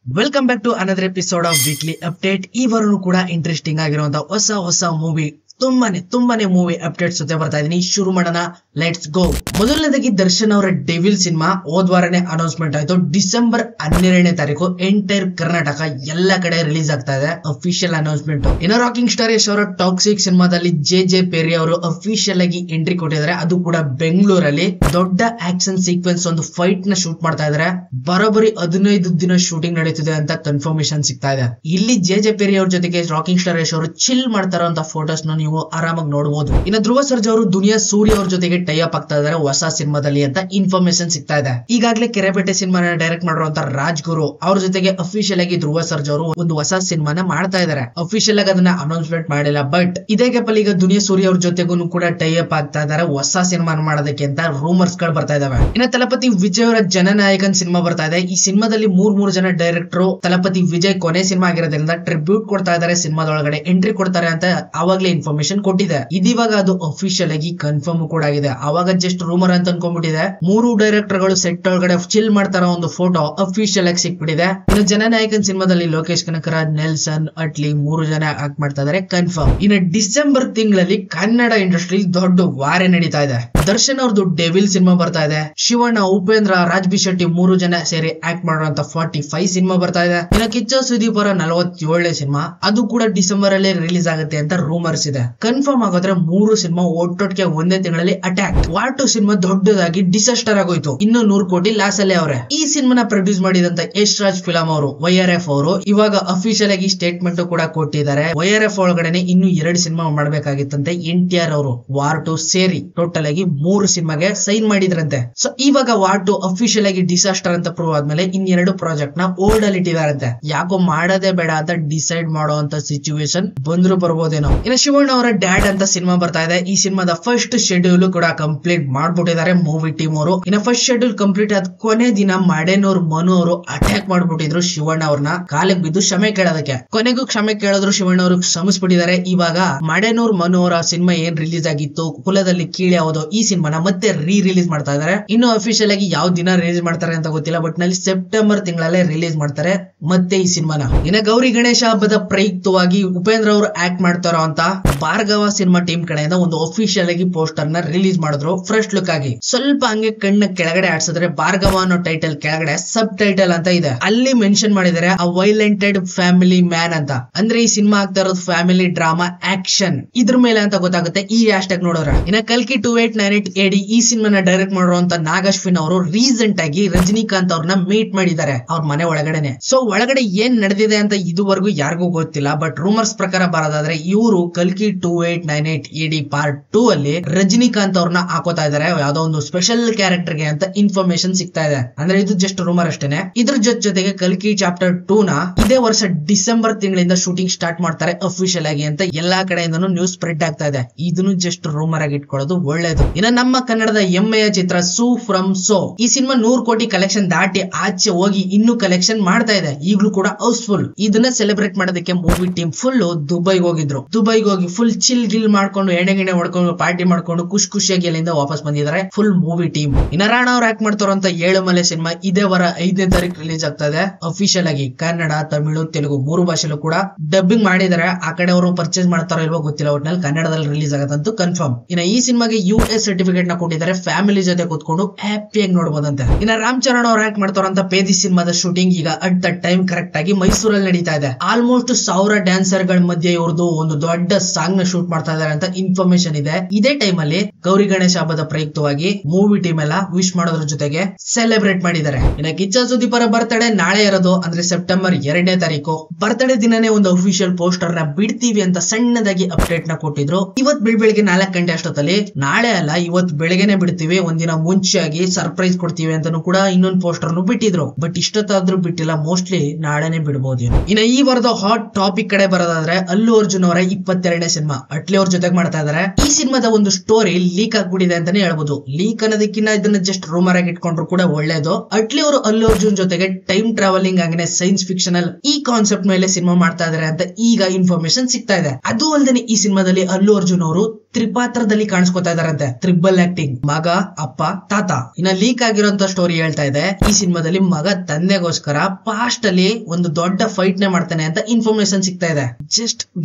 Welcome back to another episode of weekly update. ಈ ವಾರನೂ ಕೂಡ ಇಂಟ್ರೆಸ್ಟಿಂಗ್ ಆಗಿರುವಂತಹ ಹೊಸ ಮೂವಿ ತುಂಬಾನೇ ಮೂವಿ ಅಪ್ಡೇಟ್ಸ್ ಜೊತೆ ಬರ್ತಾ ಇದೀನಿ. ಶುರು ಮಾಡೋಣ, ಲೆಟ್ಸ್ ಗೋ. ಮೊದಲನೇದಾಗಿ ದರ್ಶನ್ ಅವರ ಡೆವಿಲ್ ಸಿನಿಮಾ ಹೋದ್ವಾರನೇ ಅನೌನ್ಸ್ಮೆಂಟ್ ಆಯ್ತು. ಡಿಸೆಂಬರ್ 12ನೇ ತಾರೀಕು ಎಂಟೈರ್ ಕರ್ನಾಟಕ ಎಲ್ಲ ಕಡೆ ರಿಲೀಸ್ ಆಗ್ತಾ ಇದೆ. Official announcement. ಇನ್ನು ರಾಕಿಂಗ್ ಸ್ಟಾರ್ ಯಶ್ ಅವರ ಟಾಕ್ಸಿಕ್ ಸಿನಿಮಾದಲ್ಲಿ ಜೆ ಪೇರಿ ಅವರು ಅಫಿಷಿಯಲ್ ಆಗಿ ಎಂಟ್ರಿ ಕೊಟ್ಟಿದ್ದಾರೆ. ಅದು ಕೂಡ ಬೆಂಗಳೂರಲ್ಲಿ ದೊಡ್ಡ ಆಕ್ಷನ್ ಸೀಕ್ವೆನ್ಸ್ ಒಂದು ಫೈಟ್ ನ ಶೂಟ್ ಮಾಡ್ತಾ ಇದಾರೆ. ಬರೋಬ್ಬರಿ 15 ದಿನ ಶೂಟಿಂಗ್ ನಡೀತಿದೆ ಅಂತ ಕನ್ಫರ್ಮೇಶನ್ ಸಿಗ್ತಾ ಇದೆ. ಇಲ್ಲಿ ಜೆ ಪೇರಿ ಅವ್ರ ಜೊತೆಗೆ ರಾಕಿಂಗ್ ಸ್ಟಾರ್ ಯಶ್ ಅವರು ಚಿಲ್ ಮಾಡ್ತಾ ಇರುವಂತಹ ಫೋಟೋಸ್ ನ ನೀವು ಆರಾಮಾಗಿ ನೋಡಬಹುದು. ಇನ್ನು ಧ್ರುವ ಸರ್ಜಾ ಅವರು ದುನಿಯಾ ಸೂರ್ಯ ಅವ್ರ ಜೊತೆಗೆ ಟೈ ಅಪ್ ಆಗ್ತಾ ಇದಾರೆ ಹೊಸ ಸಿನಿಮಾದಲ್ಲಿ ಅಂತ ಇನ್ಫಾರ್ಮೇಶನ್ ಸಿಗ್ತಾ ಇದೆ. ಈಗಾಗಲೇ ಕೆರೆಪೇಟೆ ಸಿನಿಮಾನ ಡೈರೆಕ್ಟ್ ಮಾಡಿರುವಂತ ರಾಜ್ ಗುರು ಅವ್ರ ಜೊತೆಗೆ ಅಫಿಷಿಯಲ್ ಆಗಿ ಧ್ರುವ ಸರ್ಜಾ ಅವರು ಒಂದು ಹೊಸ ಸಿನಿಮಾನ ಮಾಡ್ತಾ ಇದಾರೆ. ಅಫಿಷಿಯಲ್ ಆಗಿ ಅದನ್ನ ಅನೌನ್ಸ್ಮೆಂಟ್ ಮಾಡಿಲ್ಲ, ಬಟ್ ಇದೇ ಗ್ಯಾಪ್ ಈಗ ದುನಿಯಾ ಸೂರ್ಯ ಅವ್ರ ಜೊತೆಗೂ ಕೂಡ ಟೈ ಅಪ್ ಆಗ್ತಾ ಇದಾರೆ ಹೊಸ ಸಿನಿಮಾ ಮಾಡೋದಕ್ಕೆ ಅಂತ ರೂಮರ್ಸ್ ಗಳು ಬರ್ತಾ ಇದಾವೆ. ಇನ್ನು ತಲಪತಿ ವಿಜಯ್ ಅವರ ಜನನಾಯಕನ್ ಸಿನಿಮಾ ಬರ್ತಾ ಇದೆ. ಈ ಸಿನಿಮಾದಲ್ಲಿ ಮೂರ್ ಜನ ಡೈರೆಕ್ಟರ್ ತಲಪತಿ ವಿಜಯ್ ಕೊನೆ ಸಿನಿಮಾ ಆಗಿರೋದ್ರಿಂದ ಟ್ರಿಬ್ಯೂಟ್ ಕೊಡ್ತಾ ಇದಾರೆ, ಸಿನಿಮಾದೊಳಗಡೆ ಎಂಟ್ರಿ ಕೊಡ್ತಾರೆ ಅಂತ ಅವಾಗ್ಲೇ ಇನ್ಫಾರ್ಮೇಶನ್ ಕೊಟ್ಟಿದೆ. ಇದಿವಾಗ ಅದು ಅಫಿಷಿಯಲ್ ಆಗಿ ಕನ್ಫರ್ಮ್ ಕೂಡ ಆಗಿದೆ. ಅವಾಗ ಜಸ್ಟ್ ರೂಮರ್ ಅಂತ ಅನ್ಕೊಂಡ್ಬಿಟ್ಟಿದೆ. 3 ಡೈರೆಕ್ಟರ್ ಗಳು ಸೆಟ್ ಒಳಗಡೆ ಚಿಲ್ ಮಾಡ್ತಾರ ಒಂದು ಫೋಟೋ ಅಫಿಷಿಯಲ್ ಆಗಿ ಸಿಕ್ಬಿಟ್ಟಿದೆ. ಇನ್ನು ಜನನಾಯಕನ್ ಸಿನಿಮಾದಲ್ಲಿ ಲೋಕೇಶ್ ಕನಕರಾಜ್, ನೆಲ್ಸನ್, ಅಟ್ಲಿ 3 ಜನ ಆಕ್ಟ್ ಮಾಡ್ತಾ ಇದಾರೆ, ಕನ್ಫರ್ಮ್. ಇನ್ನು ಡಿಸೆಂಬರ್ ತಿಂಗಳಲ್ಲಿ ಕನ್ನಡ ಇಂಡಸ್ಟ್ರಿ ದೊಡ್ಡ ವಾರೆ ನಡೀತಾ ಇದೆ. ದರ್ಶನ್ ಅವ್ರದ್ದು ಡೆವಿಲ್ ಸಿನಿಮಾ ಬರ್ತಾ ಇದೆ. ಶಿವಣ್ಣ, ಉಪೇಂದ್ರ, ರಾಜ್ ಬಿ ಶೆಟ್ಟಿ 3 ಜನ ಸೇರಿ ಆಕ್ಟ್ ಮಾಡುವಂತ 45 ಸಿನಿಮಾ ಬರ್ತಾ ಇದೆ. ಇನ್ನು ಕಿಚ್ಚ ಸುದೀಪ್ ಅವರ 47ನೇ ಸಿನಿಮಾ ಅದು ಕೂಡ ಡಿಸೆಂಬರ್ ಅಲ್ಲೇ ರಿಲೀಸ್ ಆಗುತ್ತೆ ಅಂತ ರೂಮರ್ಸ್ ಇದೆ. ಕನ್ಫರ್ಮ್ ಆಗೋದ್ರೆ 3 ಸಿನಿಮಾ ಒಟ್ಟೊಟ್ಟಿಗೆ ಒಂದೇ ತಿಂಗಳಲ್ಲಿ ಅಟ್ಯಾಕ್. ವಾರ್ 2 ಸಿನಿಮಾ ದೊಡ್ಡದಾಗಿ ಡಿಸಾಸ್ಟರ್ ಆಗೋಯ್ತು. ಇನ್ನು 100 ಕೋಟಿ ಲಾಸ್ ಅಲ್ಲೇ ಅವ್ರೆ. ಈ ಸಿನಿಮಾನ ಪ್ರೊಡ್ಯೂಸ್ ಮಾಡಿದಂತ ಯಶ್ ರಾಜ್ ಫಿಲಂ ಅವರು YRF ಅವರು ಇವಾಗ ಅಫಿಷಿಯಲ್ ಆಗಿ ಸ್ಟೇಟ್ಮೆಂಟ್ ಕೂಡ ಕೊಟ್ಟಿದ್ದಾರೆ. YRF ಒಳಗಡೆ ಇನ್ನು 2 ಸಿನಿಮಾ ಮಾಡಬೇಕಾಗಿತ್ತಂತೆ. NTR ಅವರು ವಾರ್ 2 ಸೇರಿ ಟೋಟಲ್ ಆಗಿ 3 ಸಿನಿಮಾಗೆ ಸೈನ್ ಮಾಡಿದ್ರಂತೆ. ಸೊ ಇವಾಗ ವಾರ್ 2 ಅಫಿಷಿಯಲ್ ಆಗಿ ಡಿಸಾಸ್ಟರ್ ಅಂತ ಪ್ರೂವ್ ಆದ್ಮೇಲೆ ಇನ್ನೆರಡು ಪ್ರಾಜೆಕ್ಟ್ ನ ಹೋಲ್ಡ್ ಅಲ್ಲಿ ಇಟ್ಟಿದಾರಂತೆ. ಯಾಕೋ ಮಾಡದೇ ಬೇಡ ಅಂತ ಡಿಸೈಡ್ ಮಾಡುವಂತ ಸಿಚುವೇಶನ್ ಬಂದ್ರು ಬರ್ಬೋದೇನೋ. ಇನ್ನು ಶಿವಣ್ಣ ಅವರ ಡ್ಯಾಡ್ ಅಂತ ಸಿನಿಮಾ ಬರ್ತಾ ಇದೆ. ಈ ಸಿನಿಮಾದ ಫಸ್ಟ್ ಶೆಡ್ಯೂಲ್ ಕೂಡ ಕಂಪ್ಲೀಟ್ ಮಾಡ್ಬಿಟ್ಟಿದ್ದಾರೆ ಮೂವಿ ಟೀಮ್ ಅವರು. ಇನ್ನು ಫಸ್ಟ್ ಶೆಡ್ಯೂಲ್ ಕಂಪ್ಲೀಟ್ ಆದ ಕೊನೆ ದಿನ ಮಡೇನೂರ್ ಮನು ಅವರು ಅಟ್ಯಾಕ್ ಮಾಡ್ಬಿಟ್ಟಿದ್ರು ಶಿವಣ್ಣ ಅವ್ರನ್ನ, ಕಾಲಿಗೆ ಬಿದ್ದು ಕ್ಷಮೆ ಕೇಳೋದಕ್ಕೆ. ಕೊನೆಗೂ ಕ್ಷಮೆ ಕೇಳಿದ್ರು, ಶಿವಣ್ಣ ಅವರು ಕ್ಷಮಿಸ್ಬಿಟ್ಟಿದ್ದಾರೆ. ಇವಾಗ ಮಡೇನೂರ್ ಮನು ಅವರ ಸಿನಿಮಾ ಏನ್ ರಿಲೀಸ್ ಆಗಿತ್ತು ಕುಲದಲ್ಲಿ ಕೀಳೆ ಯಾವುದೋ, ಈ ಸಿನಿಮಾನ ಮತ್ತೆ ರಿಲೀಸ್ ಮಾಡ್ತಾ ಇದಾರೆ. ಇನ್ನು ಅಫಿಷಿಯಲ್ ಆಗಿ ಯಾವ ದಿನ ರಿಲೀಸ್ ಮಾಡ್ತಾರೆ ಅಂತ ಗೊತ್ತಿಲ್ಲ, ಬಟ್ ನಲ್ಲಿ ಸೆಪ್ಟೆಂಬರ್ ತಿಂಗಳಲ್ಲೇ ರಿಲೀಸ್ ಮಾಡ್ತಾರೆ ಮತ್ತೆ ಈ ಸಿನಿಮಾನ. ಇನ್ನು ಗೌರಿ ಗಣೇಶ ಹಬ್ಬದ ಪ್ರಯುಕ್ತವಾಗಿ ಉಪೇಂದ್ರ ಅವರು ಆಕ್ಟ್ ಮಾಡ್ತಾರೋ ಅಂತ ಭಾರ್ಗವ ಸಿನಿಮಾ ಟೀಮ್ ಕಡೆಯಿಂದ ಒಂದು ಅಫಿಷಿಯಲ್ ಆಗಿ ಪೋಸ್ಟರ್ ನ ರಿಲೀಸ್ ಮಾಡಿದ್ರು ಫ್ರೆಶ್ ಲುಕ್ ಆಗಿ. ಸ್ವಲ್ಪ ಹಂಗೆ ಕಣ್ಣ ಕೆಳಗಡೆ ಆಡ್ಸಿದ್ರೆ ಭಾರ್ಗವ ಅನ್ನೋ ಟೈಟಲ್ ಕೆಳಗಡೆ ಸಬ್ ಟೈಟಲ್ ಅಂತ ಇದೆ. ಅಲ್ಲಿ ಮೆನ್ಷನ್ ಮಾಡಿದ್ದಾರೆ ಅ ವೈಲೆಂಟೆಡ್ ಫ್ಯಾಮಿಲಿ ಮ್ಯಾನ್ ಅಂತ. ಅಂದ್ರೆ ಈ ಸಿನಿಮಾ ಆಗ್ತಾ ಇರೋದು ಫ್ಯಾಮಿಲಿ ಡ್ರಾಮಾ ಆಕ್ಷನ್ ಇದ್ರ ಮೇಲೆ ಅಂತ ಗೊತ್ತಾಗುತ್ತೆ ಈ ಹ್ಯಾಶ್ಟ್ಯಾಗ್ ನೋಡೋರ. ಇನ್ನ ಕಲ್ಕಿ 2898 AD ಈ ಸಿನಿಮಾನ ಡೈರೆಕ್ಟ್ ಮಾಡಿರುವಂತ ನಾಗಶ್ವಿನ್ ಅವರು ರೀಸೆಂಟ್ ಆಗಿ ರಜನಿಕಾಂತ್ ಅವ್ರನ್ನ ಮೀಟ್ ಮಾಡಿದ್ದಾರೆ ಅವ್ರ ಮನೆ ಒಳಗಡೆನೆ. ಸೊ ಒಳಗಡೆ ಏನ್ ನಡೆದಿದೆ ಅಂತ ಇದುವರೆಗೂ ಯಾರಿಗೂ ಗೊತ್ತಿಲ್ಲ, ಬಟ್ ರೂಮರ್ಸ್ ಪ್ರಕಾರ ಬರೋದಾದ್ರೆ ಇವರು ಕಲ್ಕಿ 2898 AD ಪಾರ್ಟ್ 2 ಅಲ್ಲಿ ರಜನಿಕಾಂತ್ ಅವ್ರನ್ನ ಹಾಕೋತಾ ಇದಾರೆ ಯಾವ್ದೋ ಒಂದು ಸ್ಪೆಷಲ್ ಕ್ಯಾರೆಕ್ಟರ್ ಗೆ ಅಂತ ಇನ್ಫಾರ್ಮೇಶನ್ ಸಿಗ್ತಾ ಇದೆ. ಅಂದ್ರೆ ಇದು ಜಸ್ಟ್ ರೂಮರ್ ಅಷ್ಟೇನೆ. ಇದ್ರ ಜೊತೆಗೆ ಕಲ್ಕಿ ಚಾಪ್ಟರ್ 2 ನ ಇದೇ ವರ್ಷ ಡಿಸೆಂಬರ್ ತಿಂಗಳಿಂದ ಶೂಟಿಂಗ್ ಸ್ಟಾರ್ಟ್ ಮಾಡ್ತಾರೆ ಅಫಿಷಿಯಲ್ ಆಗಿ ಅಂತ ಎಲ್ಲಾ ಕಡೆಯಿಂದನೂ ನ್ಯೂಸ್ ಸ್ಪ್ರೆಡ್ ಆಗ್ತಾ ಇದೆ. ಇದನ್ನು ಜಸ್ಟ್ ರೂಮರ್ ಆಗಿ ಇಟ್ಕೊಳ್ಳೋದು ಒಳ್ಳೇದು. ಇನ್ನ ನಮ್ಮ ಕನ್ನಡದ ಹೆಮ್ಮೆಯ ಚಿತ್ರ ಸೂ ಫ್ರಮ್ ಸೋ ಈ ಸಿನಿಮಾ 100 ಕೋಟಿ ಕಲೆಕ್ಷನ್ ದಾಟಿ ಆಚೆ ಹೋಗಿ ಇನ್ನೂ ಕಲೆಕ್ಷನ್ ಮಾಡ್ತಾ ಇದೆ. ಈಗಲೂ ಕೂಡ ಹೌಸ್ಫುಲ್. ಇದನ್ನ ಸೆಲೆಬ್ರೇಟ್ ಮಾಡೋದಕ್ಕೆ ಮೂವಿ ಟೀಮ್ ಫುಲ್ ದುಬೈಗೆ ಹೋಗಿದ್ರು. ದುಬೈಗೆ ಹೋಗಿ ಫುಲ್ ಚಿಲ್ ಗಿಲ್ ಮಾಡ್ಕೊಂಡು ಎಣ್ಣೆ ಹೊಡ್ಕೊಂಡು ಪಾರ್ಟಿ ಮಾಡ್ಕೊಂಡು ಖುಷಿಯಾಗಿ ಅಲ್ಲಿಂದ ವಾಪಸ್ ಬಂದಿದ್ದಾರೆ ಫುಲ್ ಮೂವಿ ಟೀಮ್. ಇನ್ನ ರಾಣಾ ಅವ್ರು ಆಕ್ಟ್ ಮಾಡ್ತಾರಂತ 7 ಮಲೆ ಸಿನಿಮಾ ಇದೇ ವಾರ 5ನೇ ತಾರೀಕು ರಿಲೀಸ್ ಆಗ್ತಾ ಇದೆ. ಅಫಿಷಿಯಲ್ ಆಗಿ ಕನ್ನಡ, ತಮಿಳು, ತೆಲುಗು 3 ಭಾಷೆಲೂ ಕೂಡ ಡಬ್ಬಿಂಗ್ ಮಾಡಿದ್ದಾರೆ. ಆ ಕಡೆ ಅವರು ಪರ್ಚೇಸ್ ಮಾಡ್ತಾರೋ ಇಲ್ವೋ ಗೊತ್ತಿಲ್ಲ, ಒಟ್ನಲ್ಲಿ ಕನ್ನಡದಲ್ಲಿ ರಿಲೀಸ್ ಆಗತ್ತಂತೂ ಕನ್ಫರ್ಮ್. ಇನ್ನ ಈ ಸಿನಿಮಾಗೆ US ಸರ್ಟಿಫಿಕೇಟ್ ನ ಕೊಟ್ಟಿದ್ದಾರೆ. ಫ್ಯಾಮಿಲಿ ಜೊತೆ ಕೂತ್ಕೊಂಡು ಹ್ಯಾಪಿಯಾಗಿ ನೋಡಬಹುದಂತೆ. ಇನ್ನ ರಾಮ್ ಚರಣ್ ಅವ್ರು ಆಕ್ಟ್ ಮಾಡ್ತಾರಂತ ಪೇದಿ ಸಿನಿಮಾದ ಶೂಟಿಂಗ್ ಈಗ ಅಟ್ ದ ಟೈಮ್ ಕರೆಕ್ಟ್ ಆಗಿ ಮೈಸೂರಲ್ಲಿ ನಡೀತಾ ಇದೆ. ಆಲ್ಮೋಸ್ಟ್ 1000 ಡ್ಯಾನ್ಸರ್ ಗಳ ಮಧ್ಯೆ ಇವ್ರದ್ದು ಒಂದು ದೊಡ್ಡ ಸಾಂಗ್ ನ ಶೂಟ್ ಮಾಡ್ತಾ ಇದಾರೆ ಅಂತ ಇನ್ಫಾರ್ಮೇಶನ್ ಇದೆ. ಇದೇ ಟೈಮ್ ಅಲ್ಲಿ ಗೌರಿ ಗಣೇಶ ಹಬ್ಬದ ಪ್ರಯುಕ್ತವಾಗಿ ಮೂವಿ ಟೀಮ್ ಎಲ್ಲ ವಿಶ್ ಮಾಡೋದ್ರ ಜೊತೆಗೆ ಸೆಲೆಬ್ರೇಟ್ ಮಾಡಿದ್ದಾರೆ. ಇನ್ನ ಕಿಚ್ಚ ಸುದೀಪ್ ಅವರ ಬರ್ತ್ಡೇ ನಾಳೆ ಇರೋದು, ಅಂದ್ರೆ ಸೆಪ್ಟೆಂಬರ್ 2ನೇ ತಾರೀಕು. ಬರ್ತ್ಡೇ ದಿನನೇ ಒಂದು ಅಫಿಷಿಯಲ್ ಪೋಸ್ಟರ್ ನ ಬಿಡ್ತೀವಿ ಅಂತ ಸಣ್ಣದಾಗಿ ಅಪ್ಡೇಟ್ ನ ಕೊಟ್ಟಿದ್ರು. ಇವತ್ ಬೆಳಿಗ್ಗೆ 4 ಗಂಟೆ ಅಷ್ಟೊತ್ತಲ್ಲಿ, ನಾಳೆ ಅಲ್ಲ ಇವತ್ ಬೆಳಗ್ಗೆನೆ ಬಿಡ್ತೀವಿ, ಒಂದಿನ ಮುಂಚೆಯಾಗಿ ಸರ್ಪ್ರೈಸ್ ಕೊಡ್ತೀವಿ ಅಂತಾನು ಕೂಡ ಇನ್ನೊಂದು ಪೋಸ್ಟರ್ ಬಿಟ್ಟಿದ್ರು. ಬಟ್ ಇಷ್ಟೊತ್ತಾದ್ರೂ ಬಿಟ್ಟಿಲ್ಲ, ಮೋಸ್ಟ್ಲಿ ನಾಳೆನೆ ಬಿಡಬಹುದು. ಇನ್ನ ಈ ವಾರದ ಹಾಟ್ ಟಾಪಿಕ್ ಕಡೆ ಬರೋದಾದ್ರೆ ಅಲ್ಲು ಅರ್ಜುನ್ ಅವರ 22ನೇ ಸಿನಿಮಾ ಅಟ್ಲಿ ಅವ್ರ ಜೊತೆಗೆ ಮಾಡ್ತಾ ಇದಾರೆ. ಈ ಸಿನಿಮಾದ ಒಂದು ಸ್ಟೋರಿ ಲೀಕ್ ಆಗ್ಬಿಟ್ಟಿದೆ ಅಂತಾನೆ ಹೇಳ್ಬೋದು. ಲೀಕ್ ಅನ್ನೋದಕ್ಕಿಂತ ಇದನ್ನ ಜಸ್ಟ್ ರೂಮರ್ ಆಗಿ ಇಟ್ಕೊಂಡ್ರು ಕೂಡ ಒಳ್ಳೇದು. ಅಟ್ಲಿ ಅವರು ಅಲ್ಲು ಅರ್ಜುನ್ ಜೊತೆಗೆ ಟೈಮ್ ಟ್ರಾವೆಲಿಂಗ್ ಆಗಿದೆ ಸೈನ್ಸ್ ಫಿಕ್ಷನಲ್ ಈ ಕಾನ್ಸೆಪ್ಟ್ ಮೇಲೆ ಸಿನಿಮಾ ಮಾಡ್ತಾ ಇದಾರೆ ಅಂತ ಈಗ ಇನ್ಫಾರ್ಮೇಶನ್ ಸಿಗ್ತಾ ಇದೆ. ಅದು ಅಲ್ಲದೆ ಈ ಸಿನಿಮಾದಲ್ಲಿ ಅಲ್ಲು ಅರ್ಜುನ್ ಅವರು ತ್ರಿಪಾತ್ರದಲ್ಲಿ ಕಾಣಿಸ್ಕೊತಾ ಇದಾರಂತೆ. ಟ್ರಿಬಲ್ ಆಕ್ಟಿಂಗ್, ಮಗ, ಅಪ್ಪ, ತಾತ. ಇನ್ನ ಲೀಕ್ ಆಗಿರೋಂತ ಸ್ಟೋರಿ ಹೇಳ್ತಾ ಇದೆ, ಈ ಸಿನಿಮಾದಲ್ಲಿ ಮಗ ತಂದೆಗೋಸ್ಕರ ಪಾಸ್ಟ್ ಅಲ್ಲಿ ಒಂದು ದೊಡ್ಡ ಫೈಟ್ ನೇ ಮಾಡ್ತಾನೆ ಅಂತ ಇನ್ಫಾರ್ಮೇಶನ್ ಸಿಗ್ತಾ ಇದೆ.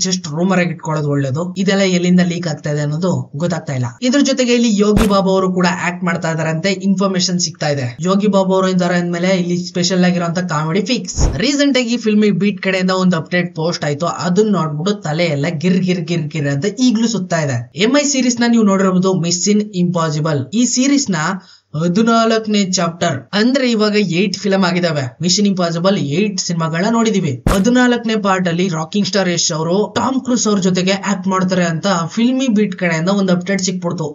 ಜಸ್ಟ್ ರೂಮರ್ ಆಗಿ ಇಟ್ಕೊಳ್ಳೋದು ಒಳ್ಳೇದು. ಇದೆಲ್ಲ ಎಲ್ಲಿಂದ ಲೀಕ್ ಆಗ್ತಾ ಇದೆ ಅನ್ನೋದು ಗೊತ್ತಾಗ್ತಾ ಇಲ್ಲ. ಇದ್ರ ಜೊತೆಗೆ ಇಲ್ಲಿ ಯೋಗಿ ಬಾಬು ಅವರು ಕೂಡ ಆಕ್ಟ್ ಮಾಡ್ತಾ ಇದಾರಂತೆ ಇನ್ಫಾರ್ಮೇಶನ್ ಸಿಗ್ತಾ ಇದೆ. ಯೋಗಿ ಬಾಬು ಅವರು ಇದ್ದಾರೆ ಅಂದ್ಮೇಲೆ ಇಲ್ಲಿ ಸ್ಪೆಷಲ್ ಆಗಿರುವಂತ ಕಾಮಿಡಿ ಫಿಕ್ಸ್. ರೀಸೆಂಟ್ ಆಗಿ ಫಿಲ್ಮಿ ಬೀಟ್ ಕಡೆಯಿಂದ ಒಂದು ಅಪ್ಡೇಟ್ ಪೋಸ್ಟ್ ಆಯ್ತು, ಅದನ್ನ ನೋಡ್ಬಿಟ್ಟು ತಲೆ ಎಲ್ಲ ಗಿರ್ ಅಂತ ಈಗ್ಲೂ ಸುತ್ತಾ ಇದೆ. MI ಸೀರೀಸ್ ನ ನೀವು ನೋಡಿರಬಹುದು, ಮಿಷನ್ ಇಂಪಾಸಿಬಲ್. ಈ ಸೀರೀಸ್ ನ 14ನೇ ಚಾಪ್ಟರ್ ಅಂದ್ರೆ ಇವಾಗ 8 ಫಿಲಂ ಆಗಿದಾವೆ. ಮಿಷನ್ ಇಂಪಾಸಿಬಲ್ 8 ಸಿನಿಮಾಗಳನ್ನ ನೋಡಿದೀವಿ. 14ನೇ ಪಾರ್ಟ್ ಅಲ್ಲಿ ರಾಕಿಂಗ್ ಸ್ಟಾರ್ ಯಶ್ ಅವರು ಟಾಮ್ ಕ್ರೂಸ್ ಅವ್ರ ಜೊತೆಗೆ ಆಕ್ಟ್ ಮಾಡ್ತಾರೆ ಅಂತ ಫಿಲ್ಮಿ ಬೀಟ್ ಕಡೆಯಿಂದ ಒಂದು ಅಪ್ಡೇಟ್ ಸಿಕ್ಬಿಡ್ತು.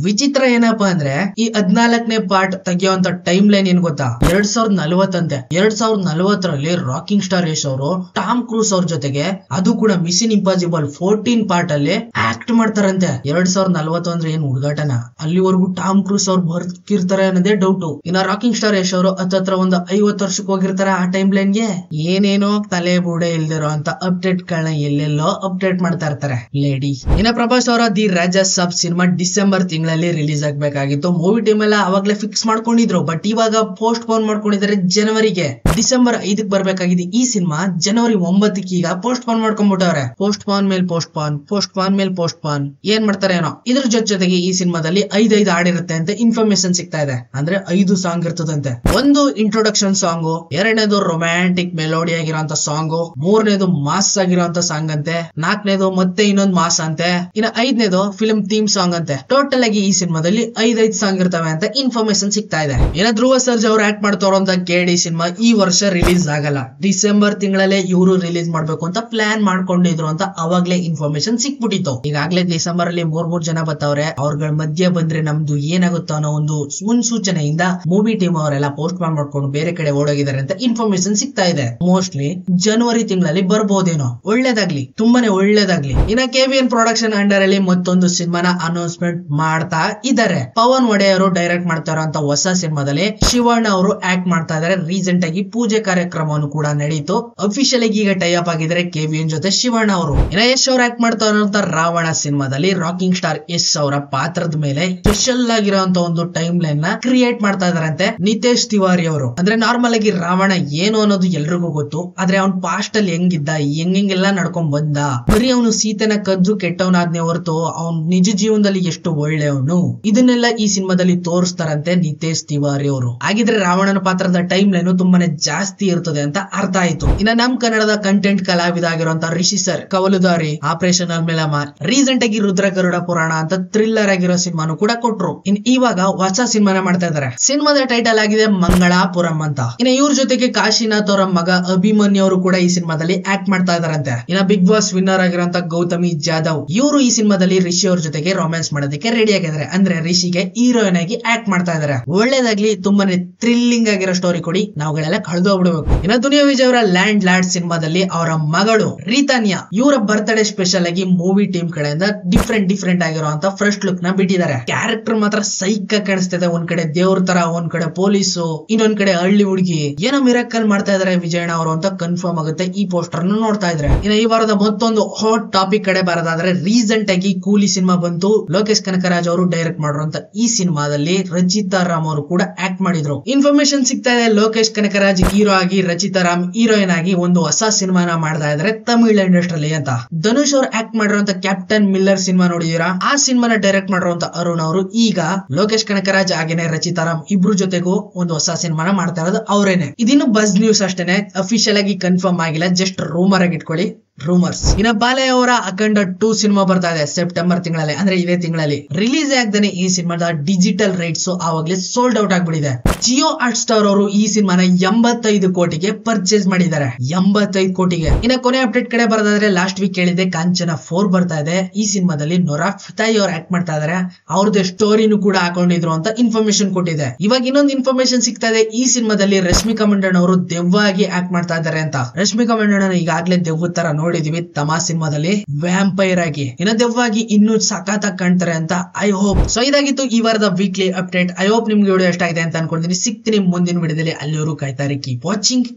ವಿಚಿತ್ರ ಏನಪ್ಪಾ ಅಂದ್ರೆ ಈ 14ನೇ ಪಾರ್ಟ್ ತೆಗಿಯುವಂತ ಟೈಮ್ ಲೈನ್ ಏನ್ ಗೊತ್ತಾ, 2040 ಅಂತೆ. 2040ರಲ್ಲಿ ರಾಕಿಂಗ್ ಸ್ಟಾರ್ ಯಶ್ ಅವರು ಟಾಮ್ ಕ್ರೂಸ್ ಅವ್ರ ಜೊತೆಗೆ, ಅದು ಕೂಡ ಮಿಷನ್ ಇಂಪಾಸಿಬಲ್ 14 ಪಾರ್ಟ್ ಅಲ್ಲಿ ಆಕ್ಟ್ ಮಾಡ್ತಾರಂತೆ. 2040 ಅಂದ್ರೆ ಏನ್ ಹುಡುಗಾಟನ, ಅಲ್ಲಿವರೆಗೂ ಟಾಮ್ ಕ್ರೂಸ್ ಅವ್ರು ಬರ್ತಿರ್ತಾರೆ ಅನ್ನೋದೇ ಡೌಟ್. ಇನ್ನ ರಾಕಿಂಗ್ ಸ್ಟಾರ್ ಯಶ್ ಅವರು ಹತ್ರ ಒಂದು 50 ವರ್ಷಕ್ಕೆ ಹೋಗಿರ್ತಾರೆ. ಆ ಟೈಮ್ ಲೈನ್ ಗೆ ಏನೇನೋ ತಲೆ ಬೂಡೆ ಇಲ್ದಿರೋ ಅಂತ ಅಪ್ಡೇಟ್ ಗಳನ್ನ ಎಲ್ಲೆಲ್ಲೋ ಅಪ್ಡೇಟ್ ಮಾಡ್ತಾ ಇರ್ತಾರೆ ಲೇಡಿ. ಇನ್ನ ಪ್ರಭಾಸ್ ಅವರ the Raja Saab cinema December ತಿಂಗಳಲ್ಲಿ ರಿಲೀಸ್ ಆಗ್ಬೇಕಾಗಿತ್ತು. ಮೂವಿ ಟೈಮ್ ಎಲ್ಲ ಅವಾಗ್ಲೇ ಫಿಕ್ಸ್ ಮಾಡ್ಕೊಂಡಿದ್ರು, ಬಟ್ ಇವಾಗ ಪೋಸ್ಟ್ ಪೋನ್ ಮಾಡ್ಕೊಂಡಿದ್ದಾರೆ ಜನವರಿಗೆ. ಡಿಸೆಂಬರ್ 5ಕ್ಕೆ ಬರ್ಬೇಕಾಗಿದೆ ಈ ಸಿನಿಮಾ, ಜನವರಿ 9ಕ್ಕೆ ಈಗ ಪೋಸ್ಟ್ ಪೋನ್ ಮಾಡ್ಕೊಂಡ್ಬಿಟ್ಟವ್ರೆ. ಪೋಸ್ಟ್ ಪೋನ್ ಮೇಲೆ ಪೋಸ್ಟ್ ಪೋನ್ ಮೇಲೆ ಪೋಸ್ಟ್ ಪೋನ್, ಏನ್ ಮಾಡ್ತಾರೆ ಏನೋ. ಇದ್ರ ಜೊತೆಗೆ ಈ ಸಿನಿಮಾದಲ್ಲಿ 5 ಹಾಡಿರುತ್ತೆ ಅಂತ ಇನ್ಫಾರ್ಮೇಶನ್ ಸಿಗ್ತಾ ಇದೆ. ಅಂದ್ರೆ 5 ಸಾಂಗ್ ಇರ್ತದಂತೆ. ಒಂದು ಇಂಟ್ರೊಡಕ್ಷನ್ ಸಾಂಗ್, ಎರಡನೇದು ರೊಮ್ಯಾಂಟಿಕ್ ಮೆಲೋಡಿ ಆಗಿರೋಂತ ಸಾಂಗ್, ಮೂರನೇದು ಮಾಸ್ ಆಗಿರೋಂತ ಸಾಂಗ್ ಅಂತೆ, ನಾಲ್ಕನೇದು ಮತ್ತೆ ಇನ್ನೊಂದು ಮಾಸ್ ಅಂತೆ, ಇನ್ನು 5ನೇದು ಫಿಲ್ಮ್ ಥೀಮ್ ಸಾಂಗ್ ಅಂತೆ. ಟೋಟಲ್ ಆಗಿ ಈ ಸಿನಿಮಾದಲ್ಲಿ 5 ಸಾಂಗ್ ಇರ್ತವೆ ಅಂತ ಇನ್ಫಾರ್ಮೇಶನ್ ಸಿಗ್ತಾ ಇದೆ. ಇನ್ನ ಧ್ರುವ ಸರ್ಜಾ ಅವ್ರು ಆಕ್ಟ್ ಮಾಡ್ತಾರಂತ KD ಸಿನಿಮಾ ಈ ವರ್ಷ ರಿಲೀಸ್ ಆಗಲ್ಲ, ಡಿಸೆಂಬರ್ ತಿಂಗಳಲ್ಲೇ ಇವರು ರಿಲೀಸ್ ಮಾಡ್ಬೇಕು ಅಂತ ಪ್ಲಾನ್ ಮಾಡ್ಕೊಂಡಿದ್ರು ಅಂತ ಅವಾಗ್ಲೇ ಇನ್ಫಾರ್ಮೇಶನ್ ಸಿಕ್ಬಿಟ್ಟಿತ್ತು. ಈಗಾಗ್ಲೇ ಡಿಸೆಂಬರ್ ಅಲ್ಲಿ 3 ಜನ ಬರ್ತಾವ್ರೆ. ಅವ್ರಗಳ ಮಧ್ಯ ಬಂದ್ರೆ ನಮ್ದು ಏನಾಗುತ್ತೋ ಅನ್ನೋ ಒಂದು ಮುನ್ಸೂಚನೆಯಿಂದ ಮೂವಿ ಟೀಮ್ ಅವರೆಲ್ಲ ಪೋಸ್ಟ್ ಮಾಡ್ಕೊಂಡು ಬೇರೆ ಕಡೆ ಓಡೋಗಿದ್ದಾರೆ ಅಂತ ಇನ್ಫಾರ್ಮೇಶನ್ ಸಿಗ್ತಾ ಇದೆ. ಮೋಸ್ಟ್ಲಿ ಜನವರಿ ತಿಂಗಳಲ್ಲಿ ಬರ್ಬೋದೇನೋ. ಒಳ್ಳೇದಾಗ್ಲಿ, ತುಂಬಾನೇ ಒಳ್ಳೇದಾಗ್ಲಿ. ಇನ್ನ KVN ಪ್ರೊಡಕ್ಷನ್ ಅಂಡರ್ ಅಲ್ಲಿ ಮತ್ತೊಂದು ಸಿನಿಮಾನ ಅನೌನ್ಸ್ಮೆಂಟ್ ಮಾಡ್ತಾ ಇದ್ದಾರೆ. ಪವನ್ ಒಡೆಯರು ಡೈರೆಕ್ಟ್ ಮಾಡ್ತಾ ಇರೋಂತ ಹೊಸ ಸಿನಿಮಾದಲ್ಲಿ ಶಿವಣ್ಣ ಅವರು ಆಕ್ಟ್ ಮಾಡ್ತಾ ಇದಾರೆ. ರೀಸೆಂಟ್ ಆಗಿ ಪೂಜೆ ಕಾರ್ಯಕ್ರಮವನ್ನು ಕೂಡ ನಡೀತು. ಅಫಿಷಿಯಲ್ ಆಗಿ ಈಗ ಟೈ ಅಪ್ ಆಗಿದ್ದಾರೆ KVN ಜೊತೆ ಶಿವಣ್ಣ ಅವರು. ಇನ್ನ ಯಶ್ ಅವ್ರು ಆಕ್ಟ್ ಮಾಡ್ತಾ ಇರೋಂತ ರಾವಣ ಸಿನಿಮಾದಲ್ಲಿ ರಾಕಿಂಗ್ ಸ್ಟಾರ್ ಯಶ್ ಅವರ ಪಾತ್ರದ ಮೇಲೆ ಸ್ಪೆಷಲ್ ಆಗಿರೋಂತ ಒಂದು ಟೈಮ್ ಲೈನ್ ನ ಕ್ರಿಯೇಟ್ ಮಾಡ್ತಾ ಇದಾರಂತೆ ನಿತೇಶ್ ತಿವಾರಿ ಅವರು. ಅಂದ್ರೆ ನಾರ್ಮಲ್ ಆಗಿ ರಾವಣ ಏನು ಅನ್ನೋದು ಎಲ್ರಿಗೂ ಗೊತ್ತು, ಆದ್ರೆ ಅವ್ನ್ ಪಾಸ್ಟ್ ಅಲ್ಲಿ ಹೆಂಗಿದ್ದ, ಹೆಂಗೆಲ್ಲ ನಡ್ಕೊಂಡ್ ಬಂದ, ಬರೀ ಅವನು ಸೀತೆನ ಕದ್ದು ಕೆಟ್ಟವನಾದ್ನೇ ಹೊರತು ಅವ್ನ್ ನಿಜ ಜೀವನದಲ್ಲಿ ಎಷ್ಟು ಒಳ್ಳೆಯವನು, ಇದನ್ನೆಲ್ಲ ಈ ಸಿನಿಮಾದಲ್ಲಿ ತೋರಿಸ್ತಾರಂತೆ ನಿತೇಶ್ ತಿವಾರಿ ಅವರು. ಹಾಗಿದ್ರೆ ರಾವಣನ ಪಾತ್ರದ ಟೈಮ್ ಲೈನ್ ತುಂಬಾನೇ ಜಾಸ್ತಿ ಇರ್ತದೆ ಅಂತ ಅರ್ಥ ಆಯ್ತು. ಇನ್ನ ನಮ್ ಕನ್ನಡದ ಕಂಟೆಂಟ್ ಕಲಾವಿದ ಆಗಿರುವಂತ Rishi sir Kavaludaari, operation Alamelamma, recent ಆಗಿ ರುದ್ರ ಗರುಡ ಪುರಾಣ ಅಂತ ಥ್ರಿಲ್ಲರ್ ಆಗಿರೋ ಸಿನಿಮಾನು ಕೂಡ ಕೊಟ್ರು. ಇವಾಗ ಹೊಸ ಸಿನಿಮಾನ ಮಾಡ್ತಾ ಇದಾರೆ. ಸಿನಿಮಾದ ಟೈಟಲ್ ಆಗಿದೆ ಮಂಗಳಾಪುರಂ ಅಂತ. ಇನ್ನ ಇವ್ರ ಜೊತೆಗೆ ಕಾಶಿನಾಥ್ ಅವರ ಮಗ ಅಭಿಮನ್ಯು ಅವರು ಕೂಡ ಈ ಸಿನಿಮಾದಲ್ಲಿ ಆಕ್ಟ್ ಮಾಡ್ತಾ ಇದಾರಂತೆ. ಇನ್ನ ಬಿಗ್ ಬಾಸ್ ವಿನ್ನರ್ ಆಗಿರುವಂತ ಗೌತಮಿ ಜಾಧವ್ ಇವರು ಈ ಸಿನಿಮಾದಲ್ಲಿ ರಿಷಿ ಅವ್ರ ಜೊತೆಗೆ ರೊಮ್ಯಾನ್ಸ್ ಮಾಡೋದಕ್ಕೆ ರೆಡಿ ಆಗಿದ್ದಾರೆ. ಅಂದ್ರೆ ರಿಷಿಗೆ ಹೀರೋಯಿನ್ ಆಗಿ ಆಕ್ಟ್ ಮಾಡ್ತಾ ಇದಾರೆ. ಒಳ್ಳೇದಾಗ್ಲಿ, ತುಂಬಾನೇ ಥ್ರಿಲ್ಲಿಂಗ್ ಆಗಿರೋ ಸ್ಟೋರಿ ಕೊಡಿ, ನಾವುಗಳೆಲ್ಲ ಕಳೆದೋಗ್ಬಿಡ್ಬೇಕು. ಇನ್ನ ದುನಿಯಾ ವಿಜಯ್ ಅವರ ಲ್ಯಾಂಡ್ ಲಾರ್ಡ್ ಸಿನಿಮಾದಲ್ಲಿ ಅವರ ಮಗಳು ರೀತಾನ್ಯಾ ಇವರ ಬರ್ತ್ಡೇ ಸ್ಪೆಷಲ್ ಆಗಿ ಮೂವಿ ಟೀಮ್ ಕಡೆಯಿಂದ ಡಿಫ್ರೆಂಟ್ ಆಗಿರುವಂತ ಫಸ್ಟ್ ಲುಕ್ ನ ಬಿಟ್ಟಿದ್ದಾರೆ. ಕ್ಯಾರೆಕ್ಟರ್ ಮಾತ್ರ ಸೈಕ್ ಕಾಣಿಸ್ತಿದೆ. ಒಂದ್ ಕಡೆ ದೇವ್ರ ತರ, ಒಂದ್ ಕಡೆ ಪೊಲೀಸು, ಇನ್ನೊಂದ್ ಕಡೆ ಹಳ್ಳಿ ಹುಡುಗಿ, ಏನೋ ಮಿರಾಕಲ್ ಮಾಡ್ತಾ ಇದಾರೆ ವಿಜಯಣ್ಣ ಅವರು ಅಂತ ಕನ್ಫರ್ಮ್ ಆಗುತ್ತೆ ಈ ಪೋಸ್ಟರ್ ನೋಡ್ತಾ ಇದ್ರೆ. ಇನ್ನು ಈ ವಾರದ ಮತ್ತೊಂದು ಹಾಟ್ ಟಾಪಿಕ್ ಕಡೆ ಬರೋದಾದ್ರೆ, ರೀಸೆಂಟ್ ಆಗಿ ಕೂಲಿ ಸಿನಿಮಾ ಬಂತು. ಲೋಕೇಶ್ ಕನಕರಾಜ್ ಅವರು ಡೈರೆಕ್ಟ್ ಮಾಡಿರುವಂತ ಈ ಸಿನಿಮಾದಲ್ಲಿ ರಚಿತಾ ರಾಮ್ ಅವರು ಕೂಡ ಆಕ್ಟ್ ಮಾಡಿದ್ರು. ಇನ್ಫಾರ್ಮೇಶನ್ ಸಿಗ್ತಾ ಇದೆ, ಲೋಕೇಶ್ ಕನಕರಾಜ್ ಹೀರೋ ಆಗಿ, ರಚಿತಾ ರಾಮ್ ಹೀರೋಯಿನ್ ಆಗಿ ಒಂದು ಹೊಸ ಸಿನಿಮಾನ ಮಾಡ್ತಾ ಇದಾರೆ ತಮಿಳ್ ಇಂಡಸ್ಟ್ರಿಯಲ್ಲಿ ಅಂತ. ಧನುಷ್ ಅವರು ಆಕ್ಟ್ ಮಾಡಿರುವಂತ ಕ್ಯಾಪ್ಟನ್ ಮಿಲ್ಲರ್ ಸಿನಿಮಾ ನೋಡಿದೀರಾ? ಆ ಸಿನಿಮಾನ ಡೈರೆಕ್ಟ್ ಮಾಡಿರುವಂತ ಅರುಣ್ ಅವರು ಈಗ ಲೋಕೇಶ್ ಕನಕರಾಜ್ ಹಾಗೇನೆ ರಚಿತಾರಾಮ್ ಇಬ್ರು ಜೊತೆಗೂ ಒಂದು ಹೊಸ ಸಿನಿಮಾನ ಮಾಡ್ತಾ ಇರೋದು ಅವರೇನೆ. ಇದಿನ್ನು ಬಸ್ ನ್ಯೂಸ್ ಅಷ್ಟೇನೆ, ಅಫಿಷಿಯಲ್ ಆಗಿ ಕನ್ಫರ್ಮ್ ಆಗಿಲ್ಲ, ಜಸ್ಟ್ ರೂಮರ್ ಆಗಿ ಇಟ್ಕೊಳ್ಳಿ. ರೂಮರ್ಸ್. ಇನ್ನ ಬಾಲಯ್ಯ ಅವರ ಅಖಂಡ 2 ಸಿನಿಮಾ ಬರ್ತಾ ಇದೆ ಸೆಪ್ಟೆಂಬರ್ ತಿಂಗಳಲ್ಲಿ, ಅಂದ್ರೆ ಇದೇ ತಿಂಗಳಲ್ಲಿ ರಿಲೀಸ್ ಆಗ್ತಾನೆ. ಈ ಸಿನಿಮಾದ ಡಿಜಿಟಲ್ ರೈಟ್ಸ್ ಆವಾಗ್ಲೇ ಸೋಲ್ಡ್ ಔಟ್ ಆಗ್ಬಿಟ್ಟಿದೆ. ಜಿಯೋ ಹಾಟ್ ಸ್ಟಾರ್ ಅವರು ಈ ಸಿನಿಮಾನ 85 ಕೋಟಿಗೆ ಪರ್ಚೇಸ್ ಮಾಡಿದ್ದಾರೆ. 85 ಕೋಟಿಗೆ. ಇನ್ನ ಕೊನೆ ಅಪ್ಡೇಟ್ ಕಡೆ ಬರೋದಾದ್ರೆ, ಲಾಸ್ಟ್ ವೀಕ್ ಹೇಳಿದೆ ಕಾಂಚನ 4 ಬರ್ತಾ ಇದೆ. ಈ ಸಿನಿಮಾದಲ್ಲಿ ನೊರಾ ಫತಾಯಿ ಅವರು ಆಕ್ಟ್ ಮಾಡ್ತಾ ಇದಾರೆ. ಅವ್ರದ್ದು ಸ್ಟೋರಿನೂ ಕೂಡ ಹಾಕೊಂಡಿದ್ರು ಅಂತ ಇನ್ಫಾರ್ಮೇಶನ್ ಕೊಟ್ಟಿದೆ. ಇವಾಗ ಇನ್ನೊಂದು ಇನ್ಫಾರ್ಮೇಶನ್ ಸಿಗ್ತಾ ಇದೆ, ಈ ಸಿನಿಮಾದಲ್ಲಿ ರಶ್ಮಿಕಾ ಮಂಡಣ್ಣ ಅವರು ದೆವ್ವಾಗಿ ಆಕ್ಟ್ ಮಾಡ್ತಾ ಇದ್ದಾರೆ ಅಂತ. ರಶ್ಮಿಕಾ ಮಂಡಣ್ಣ ಈಗಾಗ್ಲೇ ದೆವ್ವ ತರ ನೋಡಿದೀವಿ ತಮಾ ಸಿನಿಮಾದಲ್ಲಿ ವ್ಯಾಂಪೈರ್ ಆಗಿ. ಇನ್ನ ದೆವ್ವಾಗಿ ಇನ್ನೂ ಸಖತ್ತಾಗಿ ಕಾಣ್ತಾರೆ ಅಂತ ಐ ಹೋಪ್. ಸೊ ಇದಾಗಿತ್ತು ಈ ವಾರದ ವೀಕ್ಲಿ ಅಪ್ಡೇಟ್. ಐ ಹೋಪ್ ನಿಮ್ಗೆ ವಿಡಿಯೋ ಇಷ್ಟ ಆಗಿದೆ ಅಂತ ಅನ್ಕೊಂಡಿದ್ದೀನಿ. ಸಿಗ್ತೀನಿ ಮುಂದಿನ ವಿಡಿಯೋದಲ್ಲಿ. ಅಲ್ಲಿವರೆಗೂ ಕಾಯ್ತಾರೆ. Keep watching.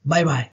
ಬೈ ಬಾಯ್.